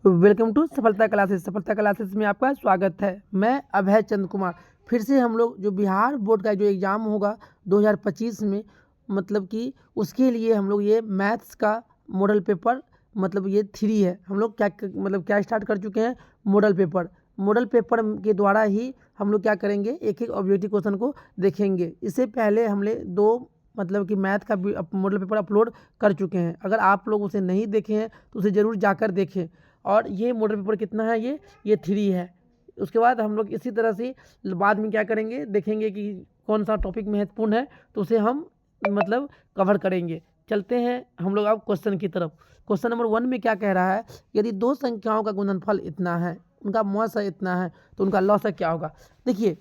Welcome to सफलता classes. सफलता classes में आपका स्वागत है। मैं अभय चंद्र कुमार। फिर से हम लोग जो बिहार बोर्ड का जो एग्ज़ाम होगा 2025 में, मतलब कि उसके लिए हम लोग ये मैथ्स का मॉडल पेपर, मतलब ये 3 है। हम लोग क्या स्टार्ट कर चुके हैं, मॉडल पेपर के द्वारा ही हम लोग क्या करेंगे, एक एक ऑब्जेक्टिव क्वेश्चन को देखेंगे। इससे पहले हमने 2 मतलब कि मैथ का मॉडल पेपर अपलोड कर चुके हैं। अगर आप लोग उसे नहीं देखे हैं तो उसे ज़रूर जाकर देखें। और ये मॉडल पेपर कितना है, ये 3 है। उसके बाद हम लोग इसी तरह से बाद में क्या करेंगे, देखेंगे कि कौन सा टॉपिक महत्वपूर्ण है तो उसे हम मतलब कवर करेंगे। चलते हैं हम लोग अब क्वेश्चन की तरफ। क्वेश्चन नंबर 1 में क्या कह रहा है, यदि 2 संख्याओं का गुणनफल इतना है, उनका मौसा इतना है, तो उनका लॉसा क्या होगा। देखिए,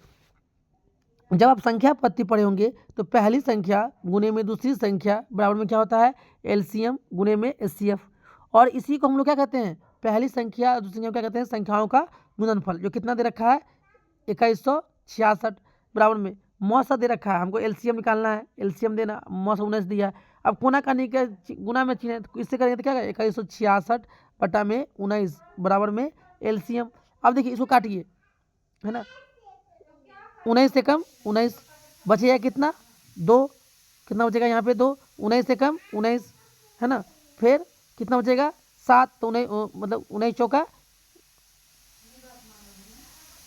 जब आप संख्या पत्ती पढ़े होंगे तो पहली संख्या गुने में दूसरी संख्या बराबर में क्या होता है, एलसीएम गुने में एचसीएफ। और इसी को हम लोग क्या कहते हैं, पहली संख्या और दूसरी संख्या क्या कहते हैं, संख्याओं का गुणनफल। जो कितना दे रखा है, 2166 बराबर में मौसा दे रखा है, हमको एलसीएम निकालना है। एलसीएम देना, मौसा 19 दिया है। अब कोना करने के गुना में चिन्ह है, तो इससे करेंगे तो क्या 2166 बटा में 19 बराबर में एलसीएम। अब देखिए इसको काटिए, है ना, 19 से कम 19 बचेगा कितना, 2। कितना बचेगा यहाँ पे 2, 19 से कम 19, है ना। फिर कितना बचेगा 7, तो 19 मतलब 19 चौका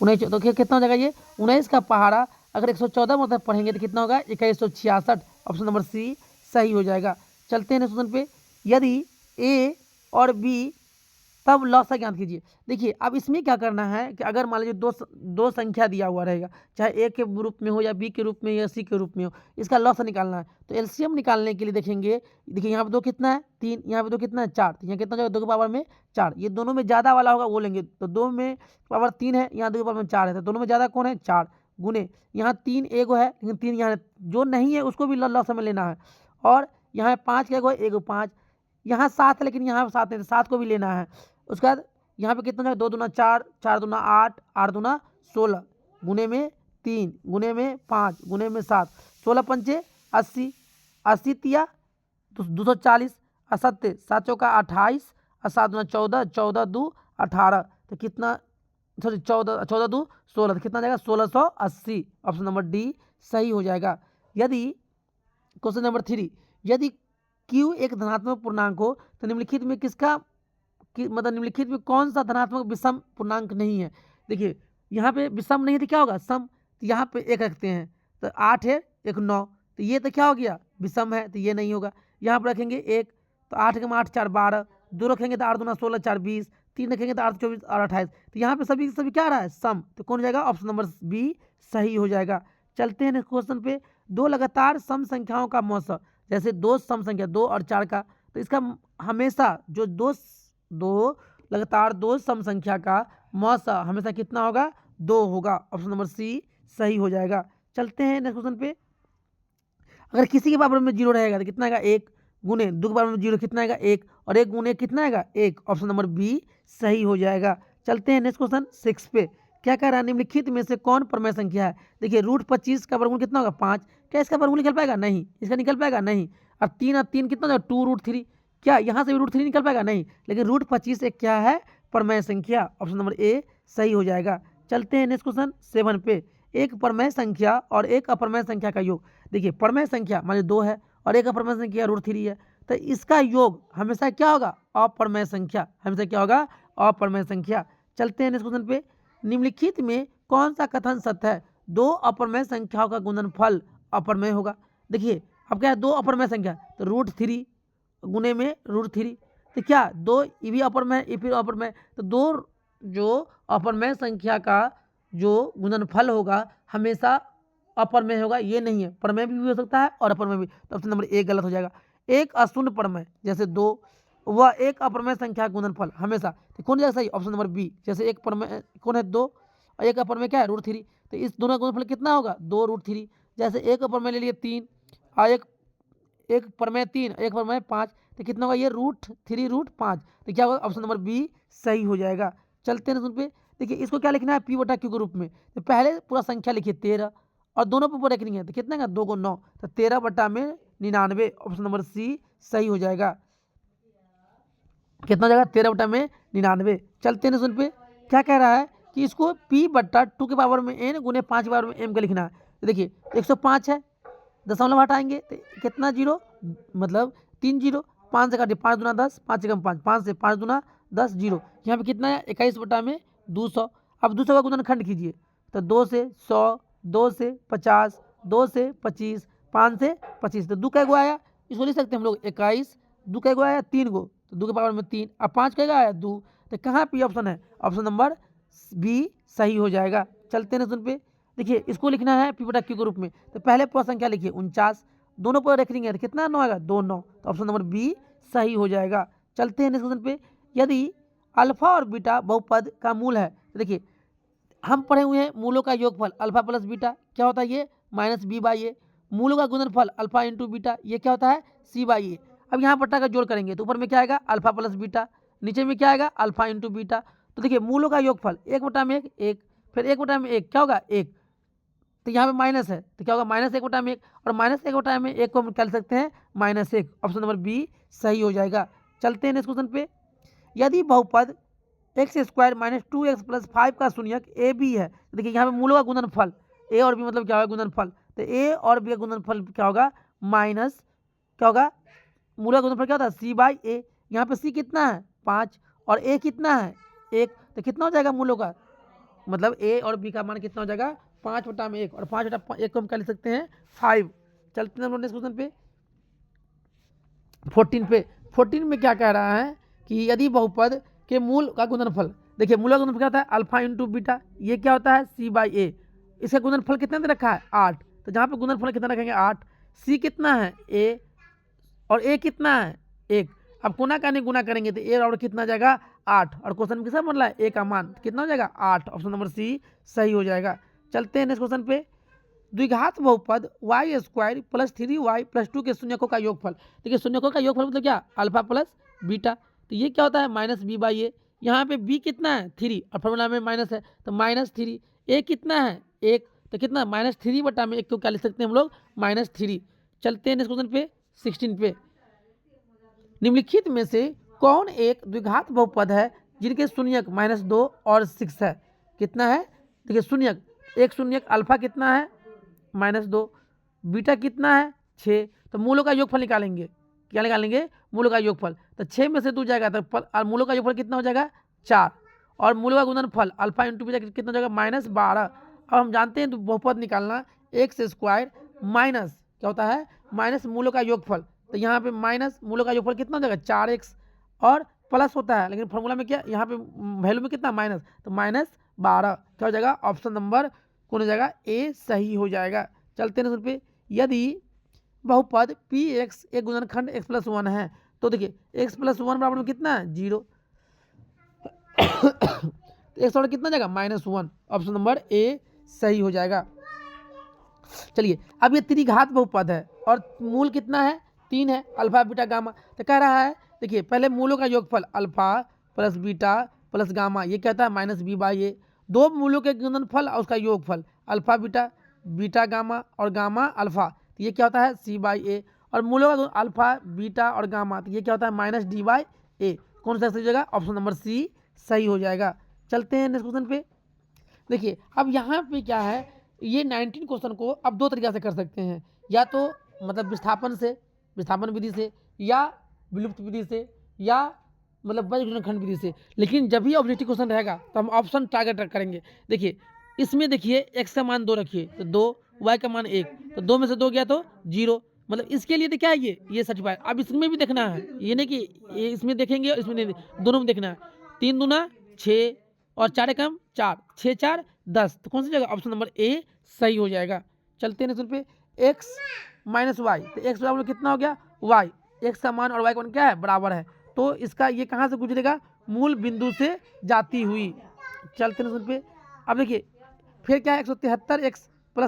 19, तो कितना हो जाएगा ये 19 का पहाड़ा। अगर 114 मतलब पढ़ेंगे तो कितना होगा 2166। ऑप्शन नंबर सी सही हो जाएगा। चलते हैं नेक्स्ट क्वेश्चन पे। यदि ए और बी तब लॉसा ज्ञात कीजिए। देखिए अब इसमें क्या करना है कि अगर मान लीजिए दो संख्या दिया हुआ रहेगा, चाहे ए के रूप में हो या बी के रूप में या सी के रूप में हो, इसका लॉसा निकालना है। तो एलसीएम निकालने के लिए देखेंगे, देखिए यहाँ पे 2 कितना है 3, यहाँ पे 2 कितना है 4, तो यहाँ कितना हो जाएगा 2 के पावर में 4। ये दोनों में ज़्यादा वाला होगा वो लेंगे, तो 2 में पावर 3 है, यहाँ 2 के पावर में 4 है, तो दोनों में ज़्यादा कौन है 4 गुने। यहाँ 3 एगो है लेकिन 3 यहाँ जो नहीं है उसको भी लॉसा में लेना है। और यहाँ 5 का एगो है, एगो 5, यहाँ 7 है लेकिन यहाँ 7 है, 7 को भी लेना है। उसके बाद यहाँ पे कितना है 2 दूना 4, 4 दूना 8, 8 दूना 16 गुने में 3 गुने में 5 गुने में 7, 16 पंचे 80, 80 तिया 240, असत्य 7 चौका 28, और 7 दूना 14, 14 दू 18, तो कितना, सॉरी 14, 14 दू 16, तो कितना जाएगा 1680। ऑप्शन नंबर डी सही हो जाएगा। यदि क्वेश्चन नंबर 3, यदि क्यू एक धनात्मक पूर्णांक हो तो निम्नलिखित में किसका मतलब निम्नलिखित में कौन सा धनात्मक विषम पूर्णांक नहीं है। देखिए यहाँ पे विषम नहीं है तो क्या होगा सम, तो यहाँ पे 1 रखते हैं, तो 8 है 1 9, तो ये तो क्या हो गया विषम है, तो ये नहीं होगा। यहाँ पर रखेंगे 1, तो 8 के 8 4 12, 2 रखेंगे तो 8 दूना 16 4 20, 3 रखेंगे तो 8 24 और 28, तो यहाँ पे सभी सभी क्या आ रहा है सम, तो कौन हो जाएगा ऑप्शन नंबर बी सही हो जाएगा। चलते हैं नेक्स्ट क्वेश्चन पे। 2 लगातार सम संख्याओं का मौसा, जैसे 2 सम संख्या 2 और 4 का, तो इसका हमेशा जो दो लगातार 2 सम संख्या का मौसा हमेशा कितना होगा 2 होगा। ऑप्शन नंबर सी सही हो जाएगा। चलते हैं नेक्स्ट क्वेश्चन पे। अगर किसी के बराबर में 0 रहेगा तो कितना आएगा 1 गुने 2 के बराबर में 0 कितना आएगा 1, और 1 गुने कितना आएगा 1। ऑप्शन नंबर बी सही हो जाएगा। चलते हैं नेक्स्ट क्वेश्चन 6 पे। क्या कह रहा है, निम्नलिखित में से कौन परमेय संख्या है। देखिए √25 का वर्गमूल कितना होगा 5, क्या इसका वर्गमूल निकल पाएगा नहीं, इसका निकल पाएगा नहीं। अब 3 कितना होगा 2√3, क्या यहाँ से भी √3 निकल पाएगा नहीं, लेकिन √25 एक क्या है परमेय संख्या। ऑप्शन नंबर ए सही हो जाएगा। चलते हैं नेक्स्ट क्वेश्चन 7 पे। एक परमेय संख्या और एक अपरमेय संख्या का योग। देखिए परमेय संख्या मान लीजिए 2 है और एक अपरमेय संख्या √3 है, तो इसका योग हमेशा क्या होगा अपरमेय संख्या, हमेशा क्या होगा अपरमेय संख्या। चलते हैं नेक्स्ट क्वेश्चन पे। निम्नलिखित में कौन सा कथन सत्य है, 2 अपरमेय संख्याओं का गुणनफल अपरमेय होगा। देखिए अब क्या है 2 अपरमेय संख्या, तो √3 गुने में √3, तो क्या 2 ये भी अपरमेय ये फिर अपरमेय, तो 2 जो अपरमेय संख्या का जो गुणनफल होगा हमेशा अपरमेय होगा, ये नहीं है, परमेय भी हो सकता है और अपरमेय भी, तो ऑप्शन नंबर ए गलत हो जाएगा। एक अशून्य परमेय जैसे 2, वह एक अपरमेय संख्या का गुणनफल हमेशा, तो कौन जाएगा सही ऑप्शन नंबर बी। जैसे एक परमेय कौन है 2 और एक अपरमेय क्या है √3, तो इस दोनों का गुणनफल कितना होगा 2√3। जैसे एक अपरमेय ले लिए 3 और एक एक परमेय 3 एक परमेय 5, तो कितना होगा ये √3 √5, तो क्या होगा ऑप्शन नंबर बी सही हो जाएगा। चलते हैं सुन पे। देखिए इसको क्या लिखना है पी बटा क्यू के रूप में, तो पहले पूरा संख्या लिखिए 13 और दोनों पे ऊपर रखनी है, तो कितना का 2 को 9, तो 13 बटा में 99। ऑप्शन नंबर सी सही हो जाएगा। कितना हो जाएगा 13/99। चलते हैं सुन पे, क्या कह रहा है कि इसको p/2 के पावर में n गुने 5 के पावर में m का लिखना है। तो देखिए 105 है, दशमलव हटाएंगे तो कितना जीरो, मतलब 3 जीरो, 5 से काटिए 5 दूना 10, 5 एकम 5, 5 से 5 दूना 10 जीरो, यहाँ पे कितना है 21/200। अब 200 का गुणनखंड कीजिए, तो 2 से 100, 2 से 50, 2 से 25, 5 से 25, तो 2 कैगो आया, इसको लिख सकते हैं हम लोग 21, 2 कैगो आया 3 गो, तो 2 के पावर में 3, अब 5 कैगो आया 2, तो कहाँ पे ऑप्शन है, ऑप्शन नंबर बी सही हो जाएगा। चलते हैं सुन पे, देखिए इसको लिखना है p/q के रूप में, तो पहले पूरा संख्या लिखिए 49, दोनों पर रखेंगे तो कितना 9 आएगा 2 9, तो ऑप्शन नंबर बी सही हो जाएगा। चलते हैं नेक्स्ट क्वेश्चन पे, यदि अल्फा और बीटा बहुपद का मूल है, तो देखिए हम पढ़े हुए हैं मूलों का योगफल अल्फा प्लस बीटा क्या होता है, ये माइनस बी बाई ए, मूलों का गुणनफल अल्फा इंटू बीटा ये क्या होता है सी बाई ए। अब यहाँ पर का जोड़ करेंगे तो ऊपर में क्या आएगा अल्फा प्लस बीटा, नीचे में क्या आएगा अल्फा इंटू बीटा। तो देखिए मूलों का योगफल 1/1 1, फिर 1/1 क्या होगा 1, तो यहाँ पे माइनस है तो क्या होगा -1/1, और -1/1 को हम क्या लिख सकते हैं -1, ऑप्शन नंबर बी सही हो जाएगा। चलते हैं नेक्स्ट क्वेश्चन पे, यदि बहुपद x² - 2x + 5 का शून्यक ए बी है, तो देखिए यहाँ पे मूलों का गुणनफल ए और बी मतलब क्या होगा गुणनफल, तो ए और बी का गुणनफल क्या होगा माइनस क्या होगा, मूलों का गुणनफल क्या होता है सी बाई ए, यहाँ पे सी कितना है 5 और ए कितना है 1, तो कितना हो जाएगा मूलों का, मतलब ए और बी का मान कितना हो जाएगा 5/1, और 5/1 को हम क्या लिख सकते हैं 5। चलते हैं हम लोग नेक्स्ट क्वेश्चन पे 14 पे, 14 में क्या कह रहा है कि यदि बहुपद के मूल का गुणनफल, देखिए मूल का गुणनफल क्या होता है अल्फा इंटू बीटा, ये क्या होता है सी बाई ए, इसका गुणनफल कितना दे रखा है 8, तो जहाँ पे गुणनफल कितना रखेंगे 8, सी कितना है ए और ए कितना है 1, अब कोना का नहीं गुना करेंगे तो ए और कितना जाएगा 8, और क्वेश्चन में किसका बन रहा है ए का मान कितना हो जाएगा 8, ऑप्शन नंबर सी सही हो जाएगा। चलते हैं नेक्स्ट क्वेश्चन पे, द्विघात बहुपद y² + 3y + 2 के शून्यकों का योगफल, देखिए शून्यकों का योगफल मतलब क्या अल्फा प्लस बीटा, तो ये क्या होता है -b बाई ए, यहाँ पे b कितना है 3 और फॉर्मूला में माइनस है तो -3, a कितना है 1, तो कितना -3/1 को क्या लिख सकते हैं हम लोग -3। चलते हैं नेक्स्ट क्वेश्चन पे 16 पे, निम्नलिखित में से कौन एक द्विघात बहुपद है जिनके शून्यक -2 और 6 है, कितना है देखिए शून्यक, एक शून्यक अल्फा कितना है -2, बीटा कितना है 6, तो मूलों का योगफल निकालेंगे, क्या निकालेंगे मूलों का योगफल, तो 6 में से 2 जाएगा तो मूलों का योगफल कितना हो जाएगा 4, और मूलों का गुणनफल अल्फा इंटू बीटा कितना हो जाएगा -12। अब हम जानते हैं तो बहुपद निकालना x² माइनस क्या होता है माइनस मूलों का योगफल, तो यहाँ पे माइनस मूलों का योगफल कितना हो जाएगा 4x, और प्लस होता है लेकिन फॉर्मूला में क्या यहाँ पे वैल्यू में कितना माइनस, तो -12 क्या हो जाएगा ऑप्शन नंबर कौन हो जाएगा ए सही हो जाएगा। चलते हैं पे, यदि बहुपद px एक गुणनखंड x+1 है, तो देखिए x+1 बराबर में कितना है 0, तो x और कितना जाएगा -1, ऑप्शन नंबर ए सही हो जाएगा। चलिए अब ये त्रिघात बहुपद है और मूल कितना है 3 है अल्फा बीटा गामा, तो कह रहा है देखिए पहले मूलों का योगफल alpha plus beta plus gamma ये कहता है -b बाई ए, दो मूलों के गुणनफल और उसका योगफल अल्फा बीटा बीटा गामा और गामा अल्फा, तो ये क्या होता है c बाई ए, और मूलों का अल्फा बीटा और गामा, तो ये क्या होता है -d बाई ए, कौन सा सही हो जाएगा ऑप्शन नंबर सी सही हो जाएगा। चलते हैं नेक्स्ट क्वेश्चन पे, देखिए अब यहाँ पे क्या है ये 19 क्वेश्चन को अब 2 तरीक़ा से कर सकते हैं, या तो मतलब विस्थापन विधि से, या विलुप्त विधि से, या मतलब बजखंड विधि से, लेकिन जब भी ऑब्जेक्टिव क्वेश्चन रहेगा तो हम ऑप्शन टारगेट करेंगे। देखिए इसमें देखिए x का मान 2 रखिए तो 2, y का मान 1, तो 2 में से 2 गया तो 0, मतलब इसके लिए तो क्या है ये सर्टिफाइड। अब इसमें भी देखना है, ये नहीं कि ये इसमें देखेंगे और इसमें नहीं, दोनों में देखना है, 3 दूना 6 और 4 एकम 4, 6 4 10, तो कौन सी जगह ऑप्शन नंबर ए सही हो जाएगा। चलते हैं पे x - y, तो x बराबर कितना हो गया y, x का मान और y का मान क्या है बराबर है, तो इसका ये कहाँ से गुजरेगा मूल बिंदु से जाती हुई। चलते हैं पे, अब देखिए फिर क्या है 173x +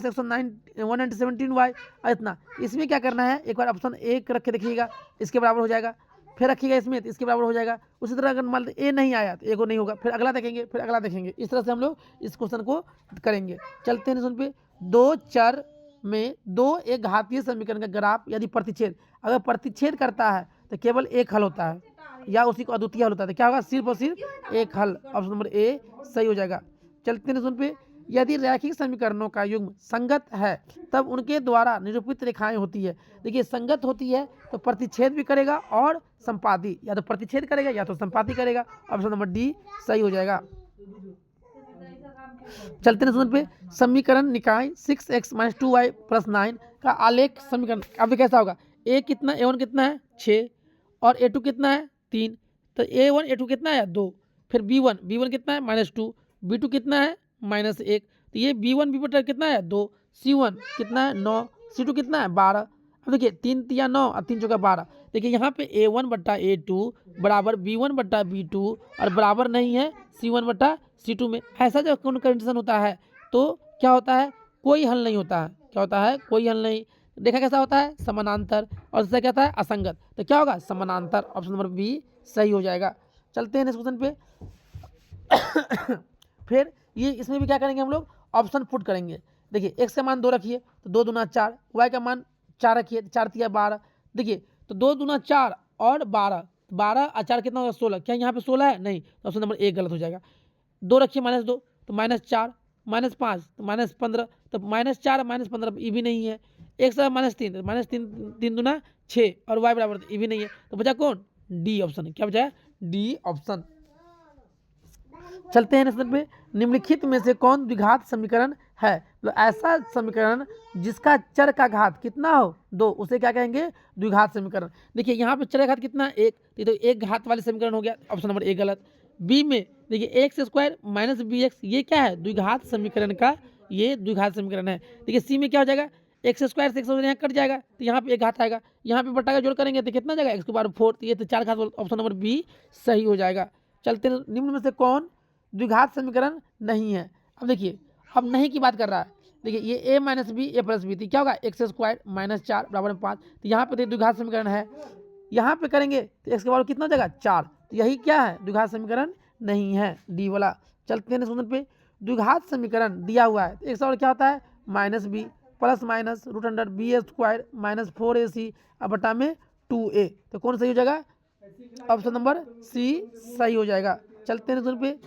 117y इतना, इसमें क्या करना है एक बार ऑप्शन ए रख के देखिएगा इसके बराबर हो जाएगा, फिर रखिएगा इसमें तो इसके बराबर हो जाएगा, उसी तरह अगर मान ए नहीं आया तो ए को नहीं होगा, फिर अगला देखेंगे फिर अगला देखेंगे, इस तरह से हम लोग इस क्वेश्चन को करेंगे। चलते हैं सुन पे, 2 चर में 2 एक घातीय समीकरण का ग्राफ यदि प्रतिच्छेद अगर प्रतिच्छेद करता है तो केवल एक हल होता है, या उसी को अद्वितीय हल होता है। क्या होगा? सिर्फ और सिर्फ एक हल। ऑप्शन नंबर ए सही हो जाएगा। चलते हैं सुन पे, यदि रैखिक समीकरणों का युग्म संगत है तब उनके द्वारा निरूपित रेखाएं होती है। देखिए संगत होती है तो प्रतिच्छेद भी करेगा और संपादी, या तो प्रतिच्छेद करेगा या तो संपादी करेगा। ऑप्शन नंबर डी सही हो जाएगा। चलते हैं पे, समीकरण निकाय 6x - 2y + 9 का आलेख समीकरण अब कैसा होगा? ए कितना, a1 कितना है 6 और a2 कितना है 3, तो a1 a2 कितना है 2, फिर b1 कितना है -2, b2 कितना है -1, तो ये b1 b बटा कितना है 2, c1 कितना है 9, c2 कितना है 12। अब देखिए 3 तिया 9 और 3 चौका 12। देखिए यहाँ पे a1 बटा a2 बराबर b1 बटा b2 और बराबर नहीं है c1 बटा c2 में। ऐसा जब कौन कंडीशन होता है तो क्या होता है? कोई हल नहीं होता है। क्या होता है? कोई हल नहीं। देखा कैसा होता है? समानांतर। और इससे क्या होता है? असंगत। तो क्या होगा? समानांतर। ऑप्शन नंबर बी सही हो जाएगा। चलते हैं नेक्स्ट क्वेश्चन पे। फिर ये इसमें भी क्या करेंगे हम लोग? ऑप्शन पुट करेंगे। देखिए एक्स का मान 2 रखिए तो 2 दूना 4, वाई का मान 4 रखिए 4 तिया 12। देखिए तो 2 दूना 4 और 12, 12 और 4 कितना होगा 16। क्या यहाँ पे 16 है? नहीं, तो ऑप्शन नंबर ए गलत हो जाएगा। 2 रखिए -2 तो -4, -5 तो -15, तो -4 -15 ये भी नहीं है। एक से -3 तो -3 3 दूना 6 और y बराबर ये भी नहीं है, तो बचा कौन? D option. क्या बचा? D option. चलते हैं नेक्स्ट पे, निम्नलिखित में से कौन द्विघात समीकरण है? तो ऐसा समीकरण जिसका चर का घात कितना हो 2 उसे क्या कहेंगे? द्विघात समीकरण। देखिए यहाँ पे चर का घात कितना है 1, तो एक घात वाले समीकरण हो गया। ऑप्शन नंबर ए गलत। बी में देखिए x² - bx ये क्या है? द्विघात समीकरण का ये द्विघात समीकरण है। देखिए सी में क्या हो जाएगा? x² से x यहाँ कट जाएगा तो यहाँ पे एक घात आएगा, यहाँ पे बट्टा का जोड़ करेंगे तो कितना जाएगा? x⁴ ये तो 4 घात। ऑप्शन नंबर बी सही हो जाएगा। चलते निम्न में से कौन द्विघात समीकरण नहीं है? अब देखिए अब नहीं की बात कर रहा है। देखिए ये a - b a + b थी, क्या होगा? x² - 4 = 5, तो यहाँ पे द्विघात समीकरण है। यहाँ पे करेंगे तो x के बराबर कितना हो जाएगा 4, तो यही क्या है? द्विघात समीकरण नहीं है, डी वाला। चलते हैं सुनने पे, द्विघात समीकरण दिया हुआ है तो एक सवाल क्या होता है? -b ± √b² - 4ac अब बटा में 2a, तो कौन सही हो जाएगा? ऑप्शन नंबर सी सही हो जाएगा। चलते हैं सुन पे,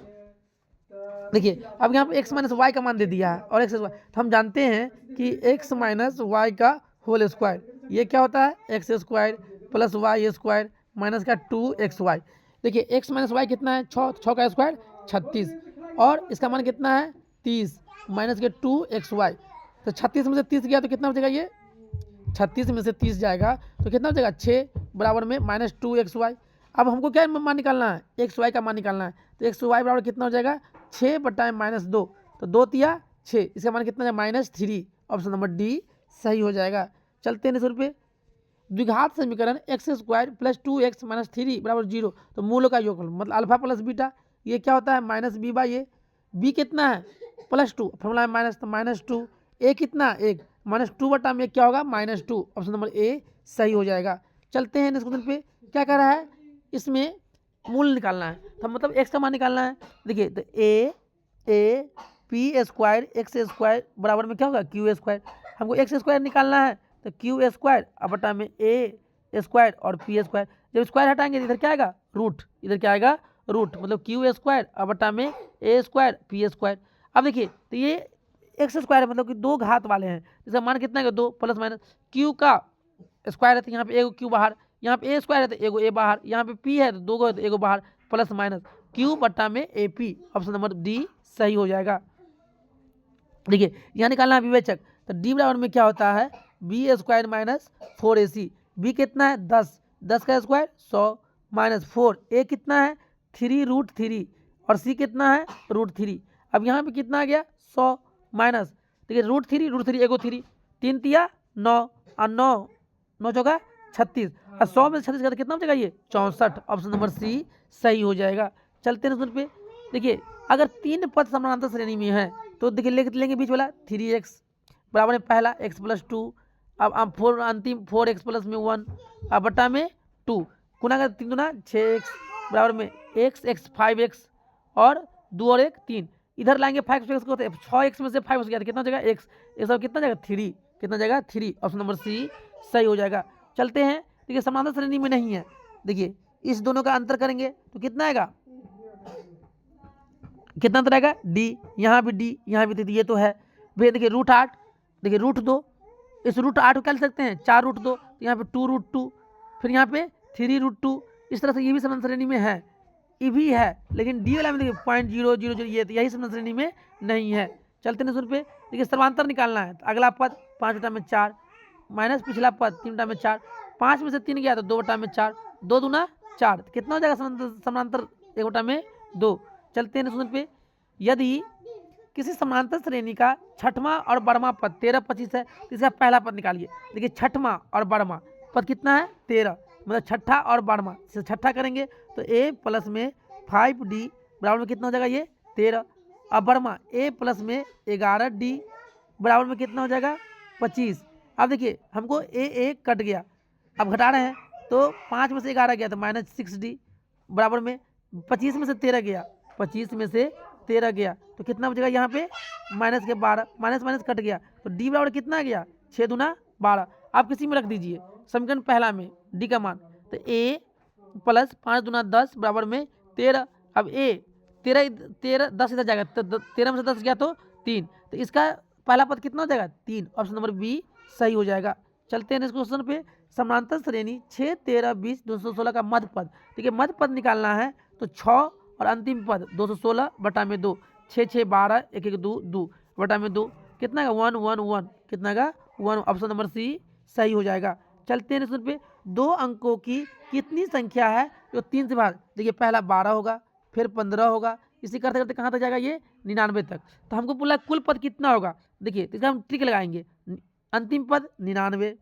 देखिए अब यहाँ पे x - y का मान दे दिया है और x y, तो हम जानते हैं कि x - y का होल स्क्वायर ये क्या होता है? x² + y² माइनस का 2xy। देखिए x - y कितना है? 6 का स्क्वायर 36 और इसका मान कितना है 30 माइनस के 2xy, तो 36 में से 30 गया तो कितना बचेगा? ये 36 में से 30 जाएगा तो कितना बचेगा? 6 बराबर में -2xy। अब हमको क्या मान निकालना है? xy का मान निकालना है, तो xy बराबर कितना हो जाएगा? 6 बटा -2, तो 2 तिया 6, इसका मान कितना है? -3। ऑप्शन नंबर डी सही हो जाएगा। चलते हैं पे, द्विघात समीकरण x² + 2x - 3 = 0, तो मूलों का योगफल मतलब अल्फा प्लस बीटा ये क्या होता है? -b/a। b कितना है? +2, फॉर्मूला है माइनस तो -2, a कितना? 1 -2 बटा में क्या होगा? -2। ऑप्शन नंबर ए सही हो जाएगा। चलते हैं नेक्स्ट क्वेश्चन पे, क्या कह रहा है? इसमें मूल निकालना है, तो मतलब x का मान निकालना है। देखिए तो a p² x² बराबर में क्या होगा? q²। हमको x² निकालना है तो q² अब बटा में a² और p²। जब स्क्वायर हटाएंगे तो इधर क्या आएगा? रूट। इधर क्या आएगा? रूट, मतलब q² अब बटा में a² p²। अब देखिए तो ये x² मतलब कि 2 घात वाले हैं, इसका मान कितना है? 2 प्लस माइनस q का स्क्वायर है तो यहाँ पे एगो q बाहर, यहाँ पे a² है तो एगो a बाहर, यहाँ पे p है तो 2 है तो एगो बाहर, प्लस माइनस q बटा में AP। ऑप्शन नंबर डी सही हो जाएगा। देखिए यहाँ निकालना है विवेचक, तो d बराबर में क्या होता है? b² - 4ac। b कितना है? 10, 10 का स्क्वायर 100 माइनस 4, a कितना है? 3√3 और c कितना है? √3। अब यहाँ पे कितना आ गया? 100 माइनस, देखिए √3 एगो 3, 3 तिया 9 और 9 चौका 36 और 100 में 36 का तो कितना बचेगा? ये 64। ऑप्शन नंबर सी सही हो जाएगा। चलते हैं पे, देखिए अगर 3 पद समानांतर श्रेणी में है तो देखिए लेंगे बीच वाला 3x बराबर में पहला x + 2, अब 4 अंतिम 4x + 1 अब बटा में 2 गुना कर 3 दूना 6x बराबर में x 5x और 2 और 1 3, इधर लाएंगे 5x को, 6x में से 5 गया तो कितना हो जाएगा? x, ये सब कितना जाएगा? 3, कितना जाएगा? 3। ऑप्शन नंबर सी सही हो जाएगा। चलते हैं, देखिए समानांतर श्रेणी में नहीं है। देखिए इस दोनों का अंतर करेंगे तो कितना आएगा, कितना अंतर आएगा, डी, यहाँ भी डी, यहाँ भी डी, ये तो है भैया। देखिए रूट 8, देखिए रूट 2, इस रूट 8 को क्या लिख सकते हैं, 4 रूट 2, तो यहाँ पे 2 रूट 2, फिर यहाँ पे 3 रूट 2, इस तरह से ये भी समानांतर श्रेणी में है, ये भी है, लेकिन डी वाला में देखिए 0.000 ये तो यही समानांतर श्रेणी में नहीं है। चलते हैं पे, देखिए समांतर निकालना है, तो अगला पद 5/4 माइनस पिछला पद 3/4, 5 में से 3 गया तो 2/4, 2 दूना 4, कितना हो जाएगा समानांतर 1/2। चलते हैं पे, यदि किसी समानांतर श्रेणी का छठवां और बड़वां पद 13, 25 है तो इसका पहला पद निकालिए। देखिए छठवां और बड़वां पद कितना है, 13, मतलब छठा और बड़वां, इसे छठा करेंगे तो a प्लस में 5d बराबर में कितना हो जाएगा, ये 13, अब बड़वां a प्लस में 11d बराबर में कितना हो जाएगा, 25। अब देखिए हमको a कट गया, अब घटा रहे हैं तो 5 में से 11 गया तो -6d बराबर में 25 में से 13 गया, 25 में से 13 गया तो कितना बचेगा, यहाँ पे माइनस के 12, माइनस माइनस कट गया तो डी बराबर कितना गया, 6 दूना 12। आप किसी में रख दीजिए समीकरण पहला में डी का मान, तो a प्लस 5 दूना 10 बराबर में 13। अब a 13 10 इधर जाएगा तो 13 में से 10 गया तो 3, तो इसका पहला पद कितना हो जाएगा, 3, ऑप्शन नंबर बी सही हो जाएगा। चलते हैं इस क्वेश्चन पे, समानांतर श्रेणी 6, 13, 20, 216 का मध्य पद, देखिए मध्य पद निकालना है तो 6 और अंतिम पद 216/2, 6 6 12, 1 1 2 2/2, कितना का 1 1 1, कितना का 1, ऑप्शन नंबर सी सही हो जाएगा। चलते हैं इस पे, 2 अंकों की कितनी संख्या है जो 3 से भाग, देखिए पहला 12 होगा, फिर 15 होगा, इसी करते करते कहाँ तक जाएगा, ये 99 तक। तो हमको बोला कुल पद कितना होगा, देखिए तो इसका हम ट्रिक लगाएंगे, अंतिम पद 99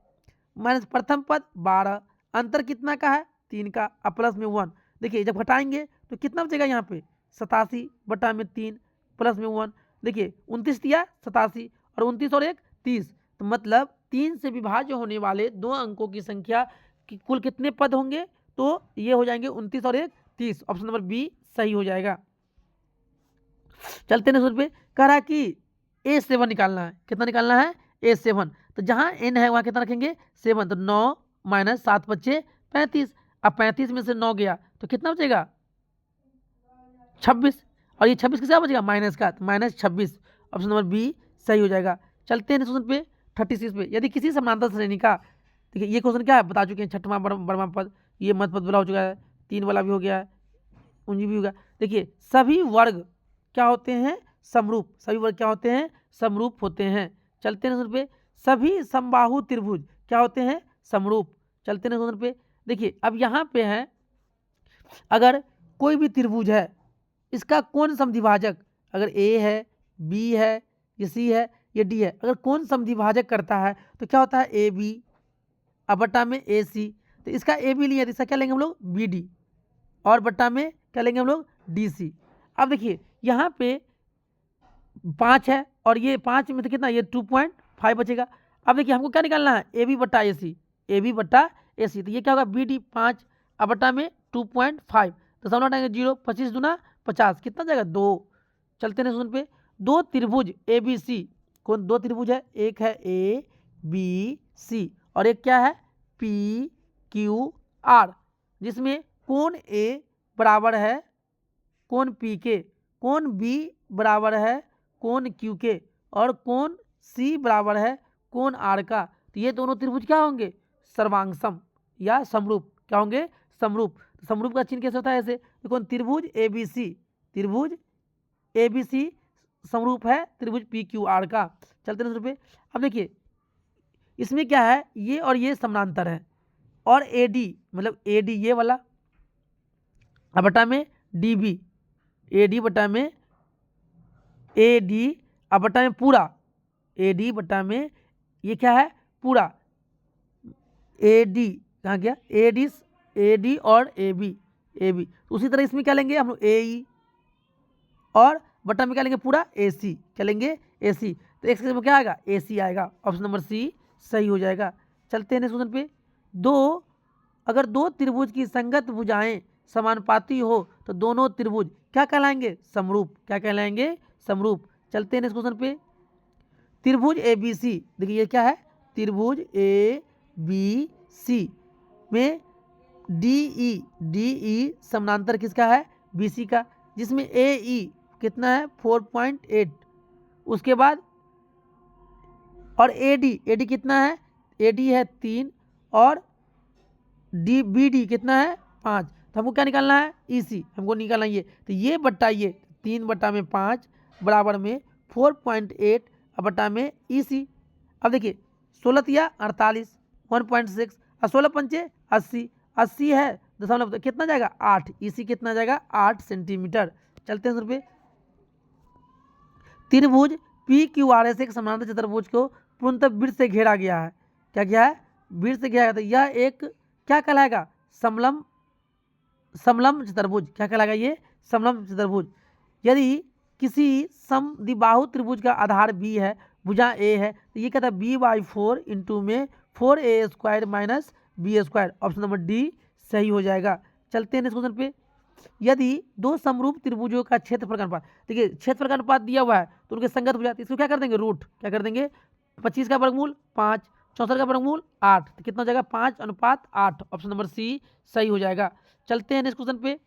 माइनस प्रथम पद 12, अंतर कितना का है, 3 का, अब प्लस में 1, देखिए जब घटाएंगे तो कितना बचेगा यहाँ पे 87/3 प्लस में 1, देखिए 29 दिया 87 और 29 और 1 30, तो मतलब 3 से विभाज्य होने वाले 2 अंकों की संख्या की कुल कितने पद होंगे, तो ये हो जाएंगे 29 और 1 30, ऑप्शन नंबर बी सही हो जाएगा। चलते हैं पे, कह रहा है कि A7 निकालना है, कितना निकालना है, A7, तो जहाँ n है वहाँ कितना रखेंगे 7, तो 9 माइनस 7 बच्चे 35, अब 35 में से 9 गया तो कितना बचेगा 26, और ये 26 किसका बचेगा, माइनस का, तो -26, ऑप्शन नंबर बी सही हो जाएगा। चलते हैं क्वेश्चन पे 36 पे, यदि किसी समानांतर श्रेणी का, देखिए ये क्वेश्चन क्या है बता चुके हैं, छठवां बड़वां पद, ये मध्य पद वाला हो चुका है, 3 वाला भी हो गया है, उंजी भी होगा। देखिए सभी वर्ग क्या होते हैं, समरूप, सभी वर्ग क्या होते हैं, समरूप होते हैं। चलते हैं क्वेश्चन पे, सभी समबाहु त्रिभुज क्या होते हैं, समरूप। चलते हैं क्वेश्चन पे, देखिए अब यहाँ पे है, अगर कोई भी त्रिभुज है, इसका कौन समद्विभाजक, अगर ए है, बी है, ये सी है, ये डी है, अगर कौन समद्विभाजक करता है तो क्या होता है, ए बी अब बट्टा में ए सी, तो इसका ए बी लिया तो इसका क्या लेंगे हम लोग, बी डी, और बट्टा में क्या लेंगे हम लोग, डी सी। अब देखिए यहाँ पे 5 है और ये 5 में से कितना, ये 2.5 बचेगा। अब देखिए हमको क्या निकालना है, ए बी बट्टा ए सी, ए बी बट्टा ए सी, तो ये क्या होगा, बी डी 5 अब बट्टा में 2.5, तो सब लौटाएंगे 0, 25 दूना 50, कितना जाएगा 2। चलते हैं सुन पे, 2 त्रिभुज ए बी सी, कौन 2 त्रिभुज है, एक है ए बी सी और एक क्या है पी क्यू आर, जिसमें कोण ए बराबर है कोण पी के, कोण बी बराबर है कोण क्यू के, और कोण सी बराबर है कोण आर का, तो ये दोनों त्रिभुज क्या होंगे, सर्वांगसम या समरूप, क्या होंगे, समरूप। तो समरूप का चिन्ह कैसे होता है, ऐसे देखो, त्रिभुज ए बी सी, त्रिभुज ए बी सी समरूप है त्रिभुज पी क्यू आर का। चलते हैं पे, अब देखिए इसमें क्या है, ये और ये समानांतर है, और ए डी मतलब ए डी ये वाला, अब बटा में डी बी, ए डी बटा में ए डी, अब बटा में पूरा ए डी बटा में ये क्या है पूरा ए डी, कहाँ गया ए डी और ए बी, उसी तरह इसमें क्या लेंगे हम लोग ए ई, और बटा में क्या लेंगे पूरा ए सी, क्या लेंगे ए सी, तो एक में क्या आएगा ए सी आएगा, ऑप्शन नंबर सी सही हो जाएगा। चलते हैं नेक्स्ट क्वेश्चन पे, अगर दो त्रिभुज की संगत भुजाएं समानुपाती हो तो दोनों त्रिभुज क्या कहलाएंगे, समरूप, क्या कहलाएंगे, समरूप। चलते हैं नेक्स्ट क्वेश्चन पे, त्रिभुज ए बी सी, देखिए ये क्या है त्रिभुज ए बी सी में डी ई समानांतर किसका है, बी सी का, जिसमें ए ई कितना है 4.8, उसके बाद और ए डी कितना है, ए डी है 3 और डी बी डी कितना है 5। तो हमको क्या निकालना है, ई सी हमको निकालना है ये, तो ये बट्टा ये 3/5 बराबर में 4.8 बट्टा में ई सी। अब देखिए 16 या 48 1.6 और 16 पंचे 80, 80 है दशमलव कितना जाएगा 8, ई सी कितना जाएगा 8 सेंटीमीटर। चलते हैं सर पे, त्रिभुज पी क्यू आर एस एक समानांतर चतुर्भुज को पूर्णतः वृत्त से घेरा गया है। क्या किया है, वृत्त से घेरा गया, तो यह एक क्या कहलाएगा, समलंब चतुर्भुज। क्या कहलाएगा ये, समलंब चतुर्भुज। यदि किसी समद्विबाहु त्रिभुज का आधार बी है, भुजा ए है, तो ये कहता है b/4 इंटू में 4a² minus b²। Option number D सही हो जाएगा। चलते हैं नेक्स्ट क्वेश्चन पे, यदि दो समरूप त्रिभुजों का क्षेत्रफल का अनुपात, देखिए क्षेत्रफल का अनुपात दिया हुआ है तो उनके संगत भुजा, इसको क्या कर देंगे रूट, क्या कर देंगे 25 का वर्गमूल 5, 64 का वर्गमूल 8, तो कितना हो जाएगा 5:8। ऑप्शन नंबर सी सही हो जाएगा। चलते हैं नेक्स्ट क्वेश्चन पे,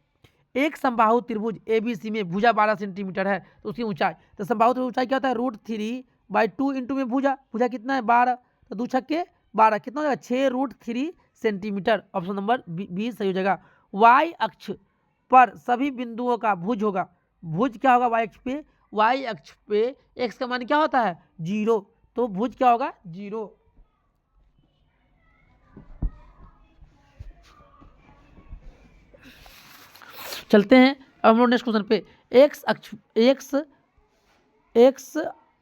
एक समबाहु त्रिभुज ABC में भुजा 12 सेंटीमीटर है, तो उसकी ऊंचाई, तो समबाहु त्रिभुज ऊंचाई क्या होता है √3/2 इंटू में भुजा कितना है 12, तो 2 छक्के 12 कितना हो जाएगा 6√3 सेंटीमीटर। ऑप्शन नंबर बी सही हो जाएगा। वाई अक्ष पर सभी बिंदुओं का भुज होगा, भुज क्या होगा वाई अक्ष पे एक्स का मान क्या होता है 0, तो भुज क्या होगा 0। चलते हैं अब हम लोग नेक्स्ट क्वेश्चन पे, एक्स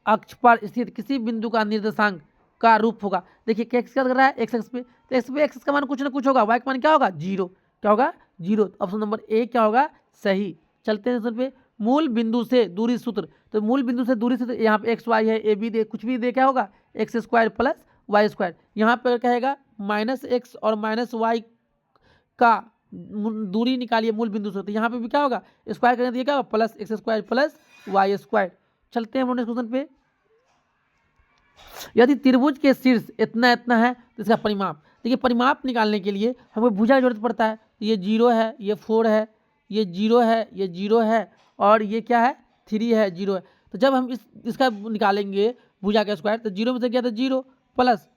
अक्ष पर स्थित किसी बिंदु का निर्देशांक का रूप होगा। देखिए क्या कर रहा है एक्स अक्ष पे, तो एक्स का मान कुछ ना कुछ होगा, वाई का मान क्या होगा 0, क्या होगा 0। ऑप्शन नंबर ए क्या होगा सही। चलते हैं क्वेश्चन पे, मूल बिंदु से दूरी सूत्र, तो मूल बिंदु से दूरी सूत्र यहाँ पे एक्स वाई है, ए बी दे कुछ भी दे क्या होगा x² प्लस y², यहाँ पर कहेगा -x और -y का दूरी निकालिए मूल बिंदु से, तो यहाँ पे भी क्या होगा स्क्वायर करने दिया क्या होगा +x² प्लस y²। चलते हैं नेक्स्ट क्वेश्चन पे, यदि त्रिभुज के शीर्ष इतना है तो इसका परिमाप, देखिए परिमाप निकालने के लिए हमें भुजा की जरूरत पड़ता है, तो ये 0 है, ये 4 है, ये 0 है, ये 0 है और ये क्या है 3 है 0 है। तो जब हम इसका निकालेंगे भुजा का स्क्वायर, तो 0 में से क्या था 0 प्लस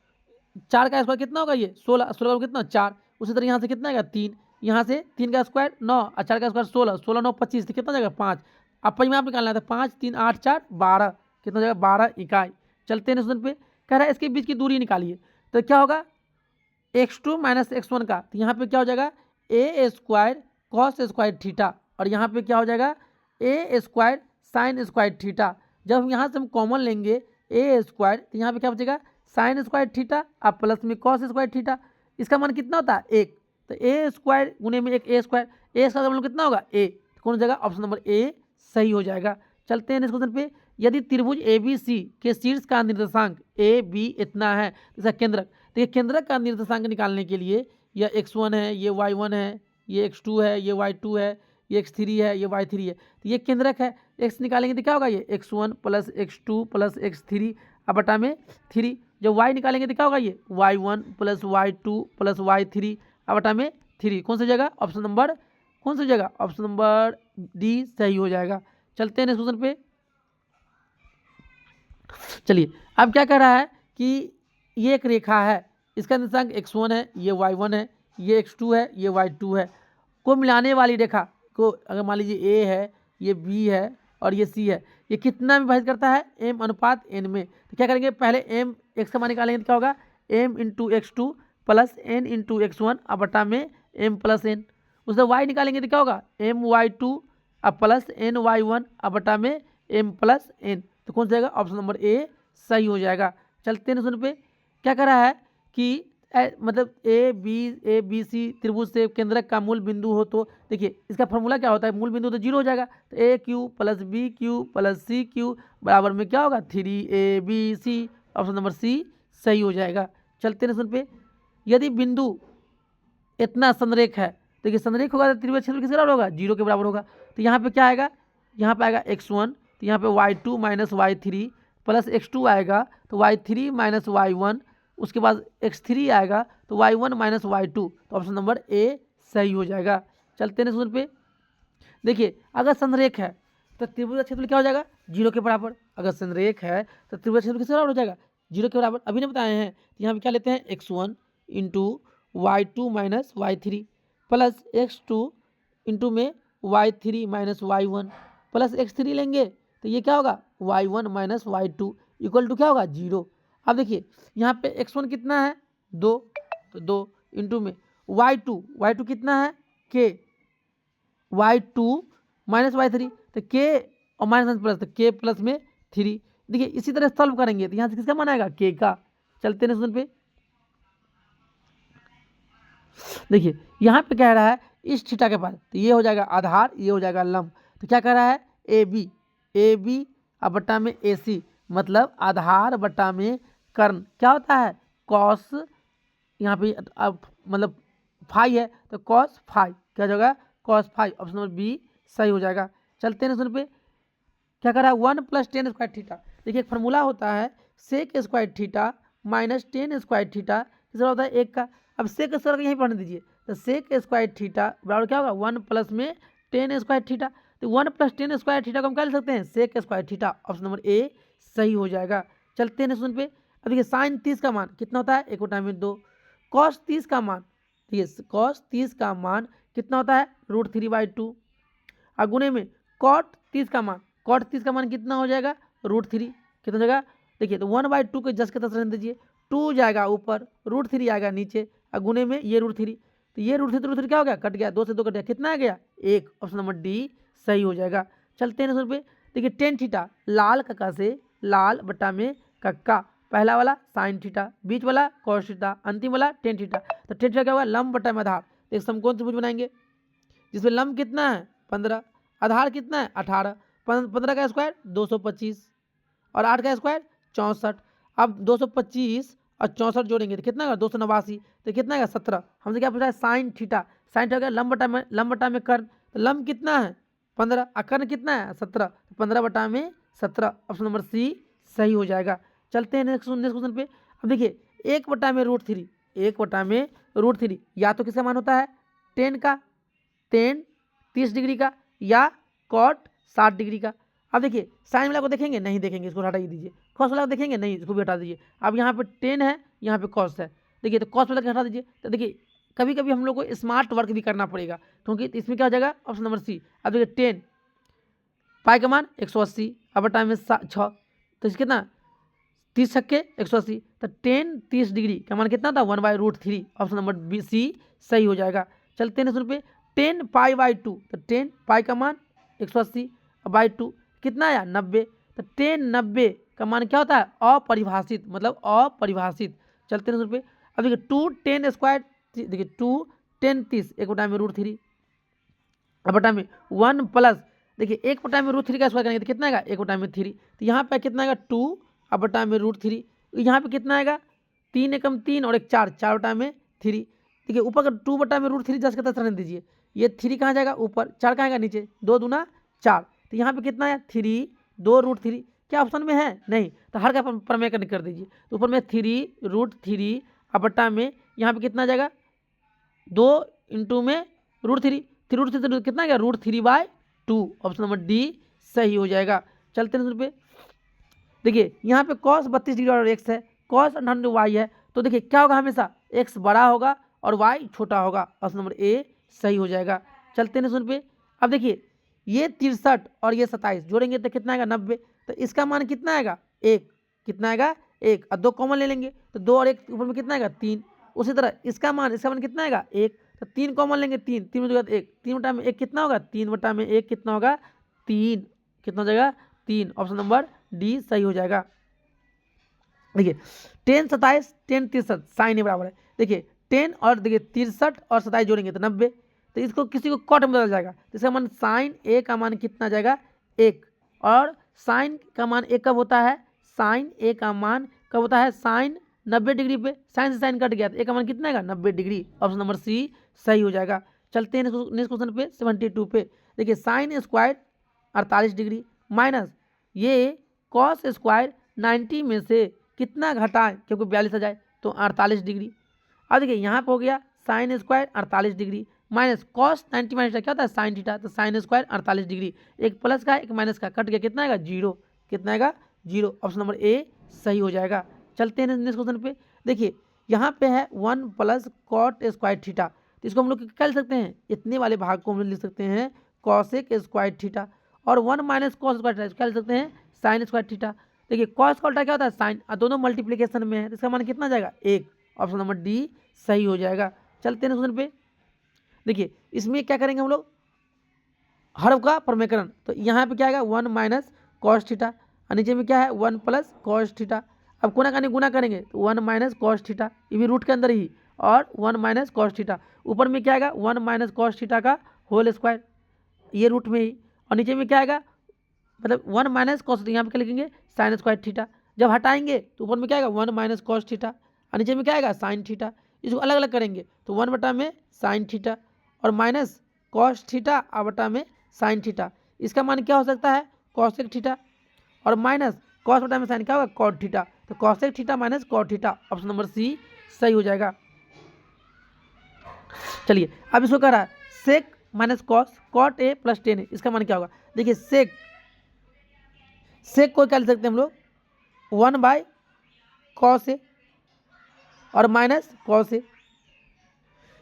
4 का स्क्वायर कितना होगा ये 16 का कितना 4, उसी तरह यहाँ से कितना आएगा 3, यहाँ से 3 का स्क्वायर 9 और 4 का स्क्वायर 16 9 25, तो कितना जाएगा 5। अब परिमाप निकालना है, 5 3 8 4 12, कितना जाएगा 12 इकाई। चलते हैं क्वेश्चन पे, कह रहा है इसके बीच की दूरी निकालिए, तो क्या होगा x2 - x1 का, तो यहाँ पे क्या हो जाएगा a² cos² थीटा और यहाँ पे क्या हो जाएगा a² sin² थीटा। जब हम यहाँ से हम कॉमन लेंगे a², तो यहाँ पे क्या बचेगा sin² थीटा और प्लस में cos² थीटा, इसका मान कितना होता है 1, तो a² गुने में 1 a² का मतलब कितना होगा a, कौन हो जाएगा ऑप्शन नंबर ए सही हो जाएगा। चलते हैं नेक्स्ट क्वेश्चन पे, यदि त्रिभुज ABC के शीर्ष का निर्देशांक AB इतना है, इसका केंद्रक, तो ये केंद्रक का निर्देशांक निकालने के लिए यह x1 है, ये y1 है, ये x2 है, ये y2 है, ये x3 है, ये y3 है, तो ये केंद्रक है। x निकालेंगे तो क्या होगा ये x1 plus x2 plus x3 अब बटा में 3, जब y निकालेंगे तो क्या होगा ये y1 plus y2 plus y3 अब बटा में 3, कौन सा जगह ऑप्शन नंबर कौन सा जगह ऑप्शन नंबर डी सही हो जाएगा। चलते हैं नेक्स्ट क्वेश्चन पे, चलिए अब क्या कह रहा है कि ये एक रेखा है, इसका निर्देशांक x1 है, ये y1 है, ये x2 है, ये y2 है, को मिलाने वाली रेखा को अगर मान लीजिए a है, ये b है और ये c है, ये कितना विभाजित करता है m/n में, तो क्या करेंगे पहले m x का मान निकालेंगे तो क्या होगा m × x2 plus n × x1 अब बटा में m प्लस n, उससे y निकालेंगे तो क्या होगा my2 अब प्लस ny1 अब बटा में m प्लस n, तो कौन सा जाएगा ऑप्शन नंबर ए सही हो जाएगा। चलते हैं सुन पे, क्या कर रहा है कि मतलब ए बी सी त्रिभुज से केंद्रक का मूल बिंदु हो, तो देखिए इसका फॉर्मूला क्या होता है, मूल बिंदु तो 0 हो जाएगा, तो AQ plus BQ plus CQ बराबर में क्या होगा 3ABC, ऑप्शन नंबर सी सही हो जाएगा। चलते हैं सुन पे, यदि बिंदु इतना संरेख है, देखिए संरेख होगा तो त्रिभुज क्षेत्र किसके बराबर होगा 0 के बराबर होगा, तो यहाँ पे क्या आएगा, यहाँ पे आएगा x1, तो यहाँ पे y2 minus y3 plus x2 आएगा तो y3 माइनस y1, उसके बाद x3 आएगा तो y1 माइनस y2, तो ऑप्शन नंबर ए सही हो जाएगा। चलते हैं सूत्र पे। देखिए अगर संरेख है तो त्रिभुज क्षेत्रफल क्या हो जाएगा, 0 के बराबर। अगर संरेख है तो त्रिभुज क्षेत्रफल किसके बराबर हो जाएगा, 0 के बराबर। अभी ने बताए हैं, तो यहाँ पे क्या लेते हैं, x1 into y2 minus y3 plus x2 into में y3 minus y1 plus x3 लेंगे तो ये क्या होगा, y1 minus y2 equal to क्या होगा, 0। अब देखिए यहाँ पे x1 कितना है, 2, तो 2 इंटू में y2 कितना है, k, y2 माइनस y3 तो k और माइनस प्लस, तो k प्लस में 3। देखिए इसी तरह सॉल्व करेंगे तो यहाँ से किसका मान आएगा, k का। चलते हैं सूत्र पे। देखिए यहाँ पे कह रहा है इस थीटा के पास, तो ये हो जाएगा आधार, ये हो जाएगा लंब। तो क्या कह रहा है, ए बी अब बट्टा में ए सी, मतलब आधार बट्टा में कर्ण क्या होता है, कॉस, यहाँ पे अब मतलब फाई है तो कॉस फाई, क्या हो जाएगा, cos phi. Option number B सही हो जाएगा। चलते हैं सूत्र पे। क्या कर रहा है, 1 प्लस टेन स्क्वायर थीटा। देखिए एक फार्मूला होता है sec square theta minus tan square theta, किसका होता है, एक का। अब सेक स्क्वायर यहीं पढ़ने दीजिए, तो सेक स्क्वायर थीटा बराबर क्या होगा, 1 प्लस में टेन स्क्वायर थीटा। तो 1 प्लस टेन स्क्वायर थीटा को हम क्या लिख सकते हैं, sec square theta. Option number A सही हो जाएगा। चलते हैं सूत्र पे। अब देखिए साइन 30 का मान कितना होता है, 1/2। कॉस 30 का मान, देखिए कॉस 30 का मान कितना होता है, √3/2। और गुणे में कॉट 30 का मान, कितना हो जाएगा, √3 कितना हो जाएगा। देखिए तो 1/2 के जस के तस रहने दीजिए, 2 जाएगा ऊपर, √3 आएगा नीचे, और गुणे में ये √3, तो ये √3 क्या हो गया, कट गया, 2 से 2 कट गया, कितना आ गया, 1। ऑप्शन नंबर डी सही हो जाएगा। चलते हैं सूत्र पे। देखिए टेन थीटा, लाल कक्का से लाल बट्टा में कक्का, पहला वाला साइन थीटा, बीच वाला कॉस थीटा, अंतिम वाला टेन थीटा। तो टेन थीटा क्या होगा, लंब बट्टा में आधार। तो एक समकोण त्रिभुज बनाएंगे जिसमें लंब कितना है, 15, आधार कितना है, 18, 15 का स्क्वायर 225 और 8 का स्क्वायर 64। अब 225 और 64 जोड़ेंगे तो कितना होगा, 289, तो कितना है, 17। हमसे क्या पूछा है, साइन थीटा। साइन थीटा लंब बटा में कर्ण, तो लंब कितना है, 15, और कर्ण कितना है, 17, तो 15 बटा में 17। ऑप्शन नंबर सी सही हो जाएगा। चलते हैं नेक्स्ट क्वेश्चन पे। अब देखिए 1 बटा में √3, 1 बटा में √3 या तो किसका मान होता है, टेन का, टेन 30 डिग्री का, या कॉट 60 डिग्री का। अब देखिए साइन वाला को देखेंगे, नहीं देखेंगे, इसको हटा ही दीजिए। कॉस वाला को देखेंगे, नहीं, इसको भी हटा दीजिए। अब यहाँ पे टेन है, यहाँ पे कॉस है, देखिए तो कॉस वाला को हटा दीजिए। तो देखिए कभी कभी हम लोग को स्मार्ट वर्क भी करना पड़ेगा, क्योंकि इसमें क्या हो जाएगा, ऑप्शन नंबर सी। अब देखिए 10 पाई का मान 180, अब टाइम में 6, तो इस कितना, 30 छक्के 180, तो 10 30 डिग्री का मान कितना था, 1/√3। ऑप्शन नंबर बी सी सही हो जाएगा। चलते हैं पे। 10 पाई/2, तो 10 पाई का मान 180 और बाई 2 कितना आया, 90। तो 10 90 का मान क्या होता है, अपरिभाषित, मतलब अपरिभाषित। चलते हैं पे। अब देखिए 2 10 स्क्वायर, देखिए 2 10 30, 1/√3 अब बटा में 1 प्लस, देखिए 1/√3 का स्क्वायर करेंगे तो कितना आएगा, 1/3। तो यहाँ पे कितना आएगा, 2 अब बटा में √3। यहाँ पे कितना आएगा, 3 एकम 3 और 1 4, 4 बटा में 3। देखिए ऊपर का 2 बटा में √3 10 के तक रहने दीजिए, ये 3 कहाँ जाएगा ऊपर, 4 कहाँ आएगा नीचे, 2 दूना 4। तो यहाँ पे कितना है, 3 2 √3, क्या ऑप्शन में है, नहीं, तो हर का प्रमेय कर दीजिए। तो ऊपर में 3 √3 अब बटा में यहाँ पे कितना जाएगा, 2 इंटू में √3, 3 कितना गया, √3/2। ऑप्शन नंबर डी सही हो जाएगा। चलते हैं पे। देखिए यहाँ पे cos 32 डिग्री और x है, cos 98 y है, तो देखिए क्या होगा, हमेशा x बड़ा होगा और y छोटा होगा। ऑप्शन नंबर ए सही हो जाएगा। चलते हैं पे। अब देखिए ये 63 और ये 27 जोड़ेंगे तो कितना आएगा, 90। तो इसका मान कितना आएगा, 1, कितना आएगा, 1, और 2 कॉमन ले लेंगे तो 2 और 1 ऊपर में कितना आएगा, 3। उसी तरह इसका मान कितना आएगा, 1, तो 3 कॉमन लेंगे, 3 3 में 1, 3 बटा में 1 कितना होगा, 3 बटा में 1 कितना होगा, 3, कितना हो जाएगा, 3। ऑप्शन नंबर डी सही हो जाएगा। देखिए 10 27 10 63 साइन ए बराबर है। देखिए 10 और देखिए 63 और 27 जोड़ेंगे तो 90, तो इसको किसी को कॉट में बदल जाएगा, तो इसका मान साइन ए का मान कितना आ जाएगा, 1। और साइन का मान 1 कब होता है, साइन ए का मान कब होता है, साइन 90 डिग्री पे, साइन से साइन कट गया तो ए का मान कितना आएगा, 90 डिग्री। ऑप्शन नंबर सी सही हो जाएगा। चलते हैं नेक्स्ट क्वेश्चन पे 72 पे। देखिए साइन स्क्वायर 48 डिग्री माइनस ये कॉस स्क्वायर 90 में से कितना घटाएं, क्योंकि 42 आ जाए तो 48 डिग्री। अब देखिए यहाँ पे हो गया sine square 48 degree minus cos 90 minus क्या होता है साइन थीटा, तो साइन स्क्वायर 48 डिग्री, एक प्लस का एक माइनस का कट गया, कितना आएगा 0, कितना आएगा 0। ऑप्शन नंबर ए सही हो जाएगा। चलते हैं नेक्स्ट क्वेश्चन पे। देखिए यहाँ पे है 1 प्लस कॉट स्क्वायर थीटा, तो इसको हम लोग क्या लिख सकते हैं, इतने वाले भाग को हम लोग लिख सकते हैं कॉसेक स्क्वायर थीटा, और 1 माइनस कॉस स्क्वायर थीटा क्या लिख सकते हैं साइन स्क्वायर थीटा। देखिए कॉस का उल्टा क्या होता है साइन, दोनों मल्टीप्लीकेशन में है, तो इसका मान कितना आ जाएगा 1। ऑप्शन नंबर डी सही हो जाएगा। चलते हैं क्वेश्चन पे। देखिए इसमें क्या करेंगे हम लोग, हर का प्रमेयकरण, तो यहाँ पे क्या आएगा 1 माइनस कॉस थीटा, और नीचे में क्या है 1 प्लस कॉस थीटा। अब कोना कानी गुना करेंगे तो 1 माइनस कॉस थीटा, ये भी रूट के अंदर ही, और 1 माइनस कॉस थीटा, ऊपर में क्या आएगा 1 माइनस कॉस थीटा का होल स्क्वायर, ये रूट में ही, और नीचे में क्या आएगा मतलब 1 माइनस कॉस, यहाँ पे क्या लिखेंगे साइन स्क्वायर थीटा। जब हटाएंगे तो ऊपर में क्या आएगा 1 माइनस कॉस थीटा, और नीचे में क्या आएगा साइन थीटा। इसको अलग अलग करेंगे तो 1 बटा में साइन थीटा, और माइनस कॉस थीटा और बटा में साइन थीटा, इसका मान क्या हो सकता है कॉसेक थीटा, और माइनस कॉस बटा में साइन क्या होगा कॉट थीटा, तो cosec theta minus cot theta, option number c सही हो जाएगा। चलिए अब इसको कह रहा है sec minus cos cot a plus tan a, इसका मान क्या होगा। देखिए सेक को क्या लिख सकते हैं हम लोग 1 बाय कॉस ए और माइनस कॉस ए,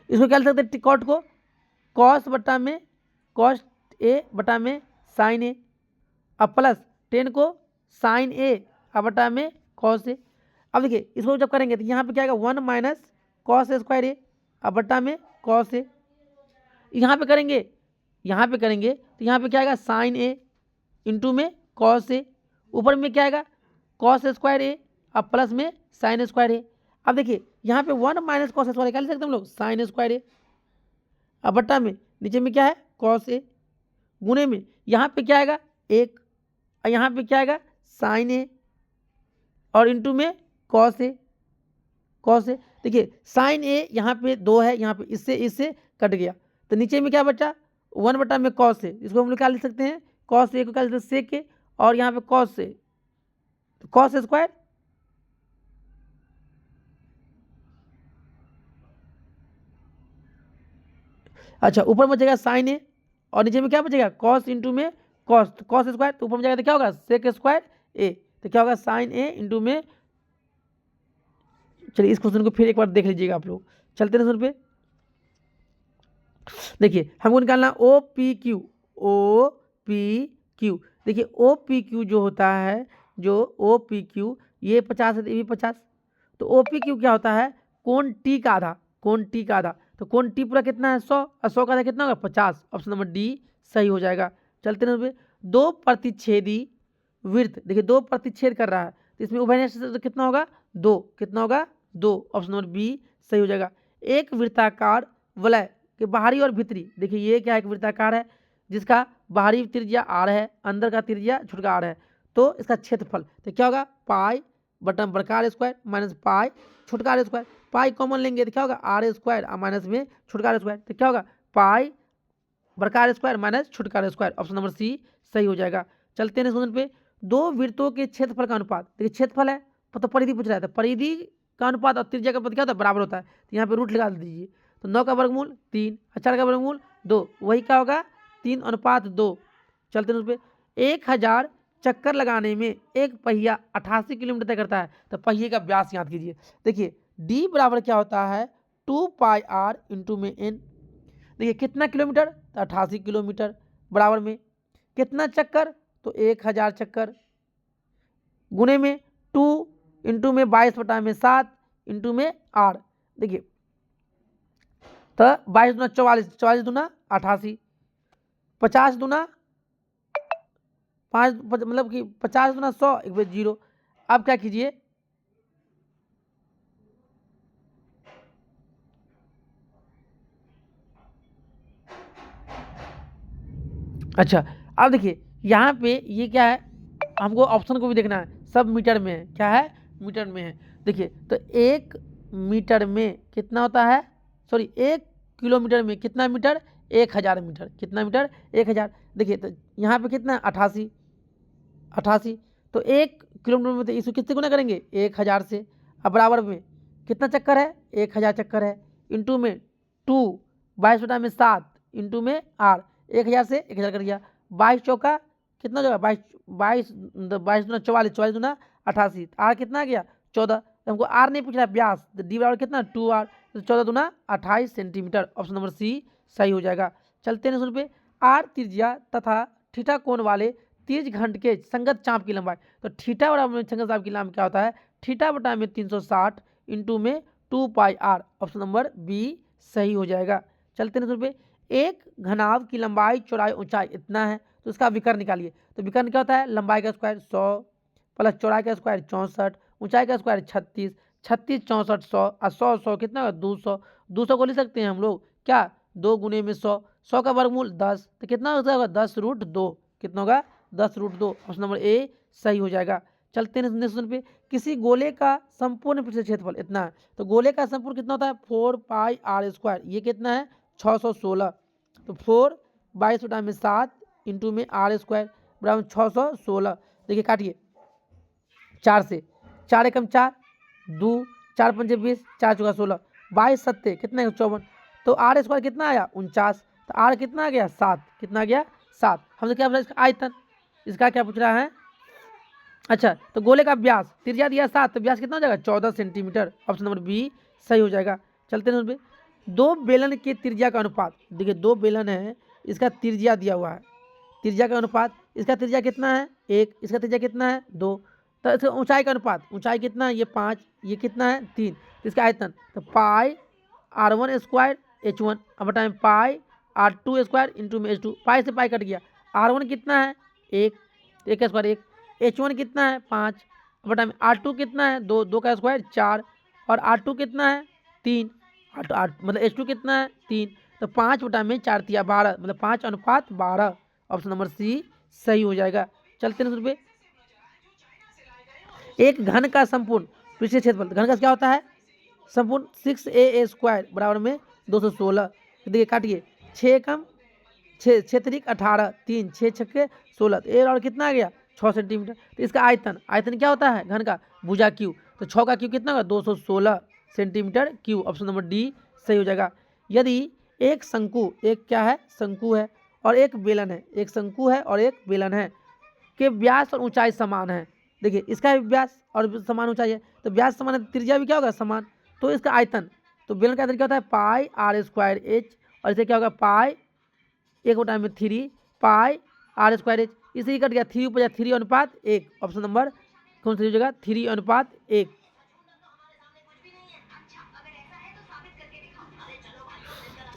इसको क्या लिख सकते हैं कॉट को कॉस बटा में कॉस ए बटा में साइन ए, अब प्लस 10 को साइन ए अब बटा में कॉस ए। अब देखिए इसको जब करेंगे तो यहाँ पे क्या आएगा 1 माइनस कॉस स्क्वायर ए अब बटा में कॉस ए, यहाँ पे करेंगे तो यहाँ पे क्या आएगा साइन ए इंटू में कॉस ए, ऊपर में क्या आएगा कॉस स्क्वायर ए अब प्लस में साइन स्क्वायर ए। अब देखिए यहाँ पे 1 माइनस कॉस स्क्वायर क्या लिख सकते हैं हम लोग साइन स्क्वायर ए, अब बट्टा में नीचे में क्या है कॉस ए, गुणे में यहाँ पे क्या आएगा 1, और यहाँ पे क्या आएगा साइन ए, और इंटू में कॉस ए। देखिए साइन ए यहाँ पे 2 है, यहाँ पे इससे कट गया, तो नीचे में क्या बचा 1 बटा में कॉस ए, इसको हम लोग क्या लिख सकते हैं कॉस ए को क्या लिख सकते हैं सेक ए, और यहाँ पे कॉस ए तो कॉस स्क्वायर, अच्छा ऊपर में बचेगा साइन ए, और नीचे में क्या बचेगा कॉस इंटू में कॉस स्क्वायर, तो ऊपर में जाएगा तो क्या होगा सेक स्क्वायर ए, तो क्या होगा साइन ए इंटू में। चलिए इस क्वेश्चन को फिर एक बार देख लीजिएगा आप लोग। चलते हैं पे। देखिए हमको निकालना ओ पी क्यू। देखिए ओ पी क्यू जो होता है, जो ओ पी क्यू ये 50 है, ये भी 50, तो ओ पी क्यू क्या होता है कोण टी का आधा, तो कोण टी पूरा कितना है 100, और 100 का आधा कितना होगा 50, ऑप्शन नंबर डी सही हो जाएगा। चलते हैं 2 प्रतिच्छेदी वृत्त, देखिए 2 प्रतिच्छेद कर रहा है, तो इसमें उभयनिष्ठ तो कितना होगा 2, कितना होगा 2, ऑप्शन नंबर बी सही हो जाएगा। एक वृत्ताकार वलय के बाहरी और भीतरी, देखिए ये क्या है एक वृत्ताकार है जिसका बाहरी त्रिज्या आर है, अंदर का त्रिज्या छुटका आर है, तो इसका क्षेत्रफल तो क्या होगा पाई बटन बड़का स्क्वायर माइनस पाई छुटका स्क्वायर, पाई कॉमन लेंगे तो क्या होगा आर स्क्वायर और माइनस में छुटका स्क्वायर, तो क्या होगा पाई बड़का स्क्वायर माइनस छुटका स्क्वायर, ऑप्शन नंबर सी सही हो जाएगा। चलते हैं क्वेश्चन पे। 2 वृत्तों के क्षेत्रफल का अनुपात, देखिए क्षेत्रफल है तो परिधि पूछ रहा है, तो परिधि का अनुपात और त्रिज्या का अनुपात क्या होता है बराबर होता है, तो यहाँ पे रूट लगा दीजिए, तो 9 का वर्गमूल 3, 4 का वर्गमूल 2, वही क्या होगा 3:2। चलते हैं उस पर। 1000 चक्कर लगाने में एक पहिया 88 किलोमीटर तय करता है, तो पहिए का व्यास याद कीजिए। देखिए डी बराबर क्या होता है 2 पाई आर इंटू में एन, देखिए कितना किलोमीटर तो 88 किलोमीटर, बराबर में कितना चक्कर तो 1000 चक्कर, गुने में 2 इंटू में 22 बटा में 7 इंटू में आर, देखिए तो 22 दूना 44, 44 दूना 88, 50 दूना 5 मतलब कि 50 दूना 100 एक बार 0। अब क्या कीजिए अच्छा अब देखिए यहाँ पे ये क्या है हमको ऑप्शन को भी देखना है, सब मीटर में है, क्या है मीटर में है। देखिए तो 1 मीटर में कितना होता है, सॉरी 1 किलोमीटर में कितना मीटर 1000 मीटर, कितना मीटर 1000। देखिए तो यहाँ पे कितना 88, तो 1 किलोमीटर में तो इसको किससे गुना करेंगे 1000 से, अब बराबर में कितना चक्कर है 1000 चक्कर है, इंटू में 2 22/7 इंटू में आर, 1000 से 1000 कर दिया। 22 चौका कितना हो जाएगा, 22 22 दूना 44, 44 दूना 88, आर कितना आ गया 14। तो हमको आर नहीं पूछ रहा है, व्यास, तो डी बराबर कितना 2r, तो 14 दूना 28 सेंटीमीटर। ऑप्शन नंबर सी सही हो जाएगा। चलते हैं पे, आर त्रिज्या तथा थीटा कोण वाले तीर्ज घंट के संगत चाप की लंबाई। तो थीटा बराबर संगत चाप की लंबाई क्या होता है, थीटा बटा में 360 इंटू में 2πr। ऑप्शन नंबर बी सही हो जाएगा। चलते हैं पे, एक घनाभ की लंबाई चौड़ाई ऊंचाई इतना है, तो उसका विकर्ण निकालिए। तो विकर्ण क्या होता है, लंबाई का स्क्वायर 100 प्लस चौड़ाई का स्क्वायर 64, ऊंचाई का स्क्वायर 36, 36 64 100 और 100 100 कितना होगा 200। 200 को लिख सकते हैं हम लोग क्या, 2 गुने में 100, 100 का वर्गमूल 10, तो कितना होगा 10√2, कितना होगा 10√2। ऑप्शन नंबर ए सही हो जाएगा। चलते हैं नेक्स्ट क्वेश्चन पे, किसी गोले का संपूर्ण पृष्ठीय क्षेत्रफल इतना है। तो गोले का संपूर्ण कितना होता है 4πr², ये कितना है 616। तो 4/7 इंटू में r² बराबर 616। देखिए काटिए 4 से, 4 एकम 4, 2 4 पंजे 20, 4 चौका 16, 22 सत्ते कितना है 54। तो r² कितना आया 49, तो r कितना आ गया 7, कितना आ गया 7। हमसे क्या पूछ रहा है, इसका आयतन, इसका क्या पूछ रहा है। अच्छा, तो गोले का व्यास, त्रिज्या दिया 7, तो व्यास कितना हो जाएगा 14 सेंटीमीटर। ऑप्शन नंबर बी सही हो जाएगा। चलते हैं पे, दो बेलन के त्रिज्या का अनुपात। देखिए 2 बेलन है, इसका त्रिज्या दिया हुआ है, त्रिज्या का अनुपात, इसका त्रिज्या कितना है 1, इसका त्रिज्या कितना है 2। तो इसका ऊंचाई का अनुपात, ऊंचाई कितना है ये 5, ये कितना है 3। तो इसका आयतन, तो πr1² h1 अब टाइम πr2² इंटू में h2, पाई से पाई कट गया। r1 कितना है 1, 1 का स्क्वायर 1, h1 कितना है 5 अब टाइम r2 कितना है 2, 2 का स्क्वायर 4 और r2 कितना है 3, मतलब h2 कितना है 3। तो 5/4 मतलब 5:12। ऑप्शन नंबर सी सही हो जाएगा। चलते हैं पे, एक घन का संपूर्ण पृष्ठीय क्षेत्रफल, घन का क्या होता है संपूर्ण 6a² बराबर में 216। देखिए काटिए 6 एकम 6 6 त्रिक 18, 3 6 छक्के 16, तो ए और कितना आ गया 6 सेंटीमीटर। तो इसका आयतन, आयतन क्या होता है घन का भुजा क्यू, तो 6 का क्यू कितना होगा 216 centimetre cube. Option number D सही हो जाएगा। यदि एक शंकु, एक क्या है शंकु है और एक बेलन है, एक शंकु है और एक बेलन है के व्यास और ऊंचाई समान है। देखिए इसका भी व्यास और समान ऊंचाई है, तो व्यास समान है, त्रिज्या भी क्या होगा समान। तो इसका आयतन, तो बेलन का आयतन क्या होता है πr²h, और इसे क्या होगा पाई 1/3 πr²h, इसे कट गया 3 ऊपर 3:1। ऑप्शन नंबर कौन सी हो जाएगा 3:1।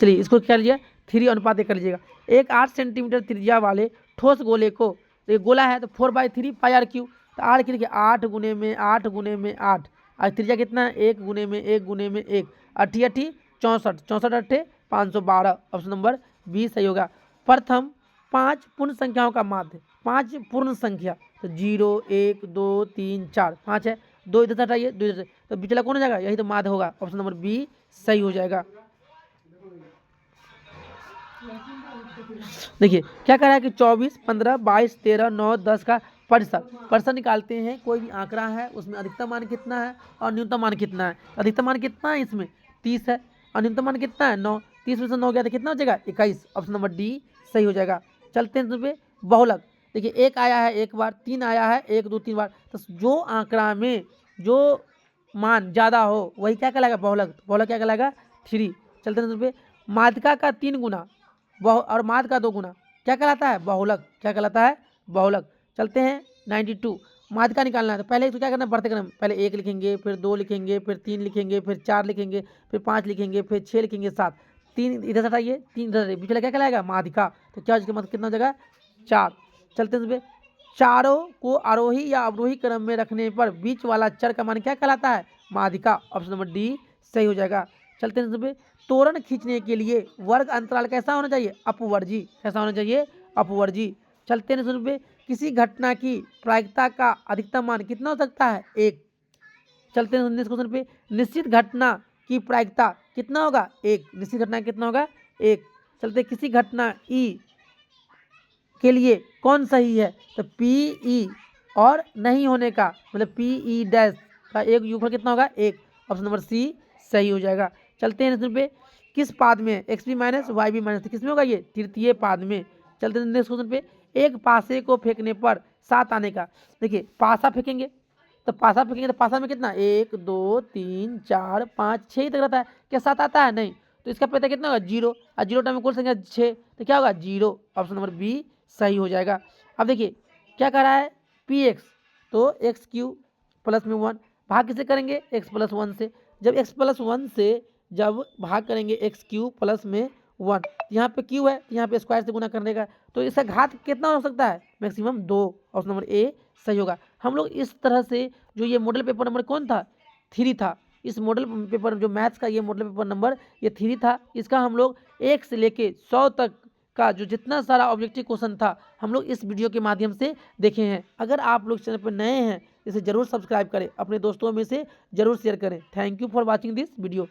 चलिए इसको क्या लीजिए 3:1 कर लीजिएगा। एक 8 सेंटीमीटर त्रिज्या वाले ठोस गोले को, ये गोला है तो 4/3 πr3, तो आर की देखिए 8 गुने में 8 गुने में 8, और त्रिज्या कितना है 1 गुने में 1 गुने में 1, 8 8 64, 64 8 512। ऑप्शन नंबर बी सही होगा। प्रथम 5 पूर्ण संख्याओं का माध्य, 5 पूर्ण संख्या, तो 0 1 2 3 4 5 है, 2 इधर से हटाइए 2 इधर से, तो पिछला कौन हो जाएगा यही तो माध्य होगा। ऑप्शन नंबर बी सही हो जाएगा। देखिए क्या कह रहा है कि 24 15 22 13 9 10 का प्रतिशत निकालते हैं। कोई भी आंकड़ा है उसमें अधिकतम मान कितना है और न्यूनतम मान कितना है। अधिकतम मान कितना है इसमें 30 है और न्यूनतम मान कितना है 9, 30 में से 9 गया तो कितना हो जाएगा 21। ऑप्शन नंबर डी सही हो जाएगा। चलते हैं इसमें बहुलक। देखिए 1 आया है एक बार, 3 आया है 1 2 3 बार, तो जो आंकड़ा में जो मान ज़्यादा हो वही क्या कहलाएगा बहुलक। बहुलक क्या कहलाएगा 3। चलते हैं इसमें माध्यिका का 3 गुना और माध्य का 2 गुना क्या कहलाता है बहुलक, क्या कहलाता है बहुलक। चलते हैं 92 माध्य का निकालना है, तो पहले तो क्या करना है बढ़ते क्रम, पहले 1 लिखेंगे फिर 2 लिखेंगे फिर 3 लिखेंगे फिर 4 लिखेंगे फिर 5 लिखेंगे फिर 6 लिखेंगे 7, 3 इधर से हटाइए 3 इधर, पिछले क्या कहलाएगा माध्यिका, तो क्या इसका मतलब कितना हो जाएगा 4। चलते हैं इसमें चारों को आरोही या अवरोही क्रम में रखने पर बीच वाला चर का मान क्या कहलाता है माध्यिका। ऑप्शन नंबर डी सही हो जाएगा। चलते हैं इसमें तोरण खींचने के लिए वर्ग अंतराल कैसा होना चाहिए अपवर्जी, कैसा होना चाहिए अपवर्जी। चलते हैं इसमें किसी घटना की प्रायिकता का अधिकतम मान कितना हो सकता है 1। चलते हैं नेक्स्ट क्वेश्चन पे, निश्चित घटना की प्रायिकता कितना होगा 1, निश्चित घटना कितना होगा 1। चलते किसी घटना ई के लिए कौन सही है, तो पी ई और नहीं होने का मतलब पी ई डैश का एक युगफल कितना होगा 1। ऑप्शन नंबर सी सही हो जाएगा। चलते हैं इसमें पे किस पाद में है, X B minus Y B minus, किस में होगा ये, तृतीय पाद में। चलते हैं नेक्स्ट क्वेश्चन पे। एक पासे को फेंकने पर 7 आने का, देखिए पासा फेंकेंगे तो पासा में कितना 1 2 3 4 5 6 तक रहता है, क्या 7 आता है, नहीं। तो इसका पता कितना होगा 0, और 0 टाइम में कुल संख्या 6, तो क्या होगा 0, ऑप्शन नंबर बी सही हो जाएगा। अब देखिए क्या कह रहा है पी एक्स, तो एक्स क्यू प्लस में 1, भाग किसे करेंगे एक्स प्लस 1 से। जब एक्स प्लस 1 से जब भाग करेंगे एक्स क्यू प्लस में 1, यहाँ पे क्यू है, यहाँ पे स्क्वायर से गुना करने का, तो इसका घात कितना हो सकता है, मैक्सिमम 2, ऑप्शन नंबर ए सही होगा। हम लोग इस तरह से, जो ये मॉडल पेपर नंबर कौन था 3 था, इस मॉडल पेपर जो मैथ्स का ये मॉडल पेपर नंबर ये 3 था, इसका हम लोग 1 से लेके 100 तक का जो जितना सारा ऑब्जेक्टिव क्वेश्चन था हम लोग इस वीडियो के माध्यम से देखे हैं। अगर आप लोग चैनल पर नए हैं इसे जरूर सब्सक्राइब करें, अपने दोस्तों में से जरूर शेयर करें। Thank you for watching this video.